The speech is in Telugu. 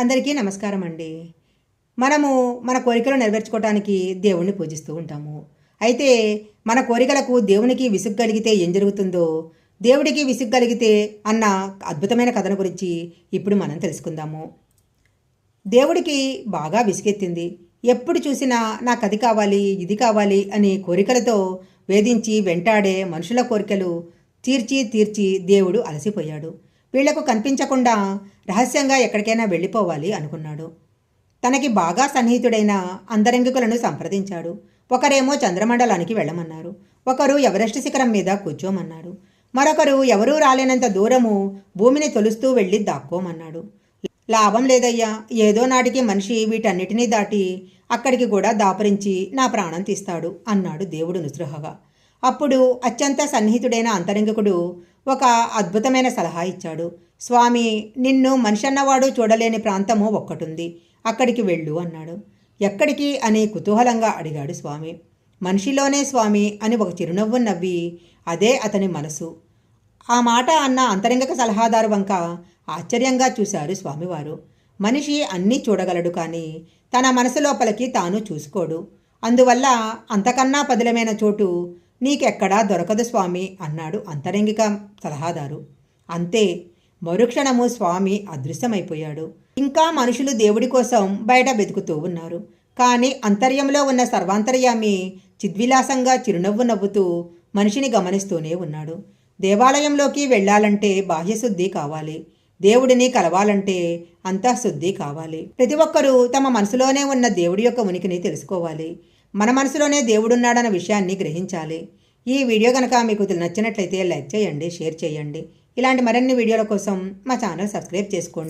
అందరికీ నమస్కారం అండి. మనము మన కోరికలు నెరవేర్చుకోవటానికి దేవుణ్ణి పూజిస్తూ ఉంటాము. అయితే మన కోరికలకు దేవునికి విసుగు కలిగితే ఏం జరుగుతుందో, దేవుడికి విసుగు కలిగితే అన్న అద్భుతమైన కథను గురించి ఇప్పుడు మనం తెలుసుకుందాము. దేవుడికి బాగా విసుగెత్తింది. ఎప్పుడు చూసినా నాకు అది కావాలి, ఇది కావాలి అని కోరికలతో వేధించి వెంటాడే మనుషుల కోరికలు తీర్చి దేవుడు అలసిపోయాడు. వీళ్లకు కనిపించకుండా రహస్యంగా ఎక్కడికైనా వెళ్ళిపోవాలి అనుకున్నాడు. తనకి బాగా సన్నిహితుడైన అందరంగికులను సంప్రదించాడు. ఒకరేమో చంద్రమండలానికి వెళ్ళమన్నారు, ఒకరు ఎవరెస్ట్ శిఖరం మీద కూర్చోమన్నారు, మరొకరు ఎవరూ రాలేనంత దూరము భూమిని తొలుస్తూ వెళ్ళి దాక్కోమన్నాడు. లాభం లేదయ్యా, ఏదో నాటికి మనిషి వీటన్నిటినీ దాటి అక్కడికి కూడా దాపరించి నా ప్రాణం తీస్తాడు అన్నాడు దేవుడు నిస్పృహగా. అప్పుడు అత్యంత సన్నిహితుడైన అంతరంగికుడు ఒక అద్భుతమైన సలహా ఇచ్చాడు. స్వామి, నిన్ను మనిషి అన్నవాడు చూడలేని ప్రాంతము ఒక్కటుంది, అక్కడికి వెళ్ళు అన్నాడు. ఎక్కడికి అని కుతూహలంగా అడిగాడు స్వామి. మనిషిలోనే స్వామి అని ఒక చిరునవ్వు నవ్వి అదే అతని మనసు. ఆ మాట అన్న అంతరంగిక సలహాదారు వంక ఆశ్చర్యంగా చూశారు స్వామివారు. మనిషి అన్నీ చూడగలడు, కానీ తన మనసు లోపలికి తాను చూసుకోడు. అందువల్ల అంతకన్నా పదిలమైన చోటు నీకెక్కడా దొరకదు స్వామి అన్నాడు అంతరంగిక సలహాదారు. అంతే, మరుక్షణము స్వామి అదృశ్యమైపోయాడు. ఇంకా మనుషులు దేవుడి కోసం బయట వెతుకుతూ ఉన్నారు. కానీ అంతర్యంలో ఉన్న సర్వాంతర్యామి చిద్విలాసంగా చిరునవ్వు నవ్వుతూ మనిషిని గమనిస్తూనే ఉన్నాడు. దేవాలయంలోకి వెళ్ళాలంటే బాహ్యశుద్ధి కావాలి, దేవుడిని కలవాలంటే అంతఃశుద్ధి కావాలి. ప్రతి ఒక్కరూ తమ మనసులోనే ఉన్న దేవుడి యొక్క ఉనికిని తెలుసుకోవాలి. మన మనసులోనే దేవుడున్నాడన్న విషయాన్ని గ్రహించాలి. ఈ వీడియో కనుక మీకు నచ్చినట్లయితే లైక్ చేయండి, షేర్ చేయండి. ఇలాంటి మరిన్ని వీడియోల కోసం మా ఛానల్ సబ్స్క్రైబ్ చేసుకోండి.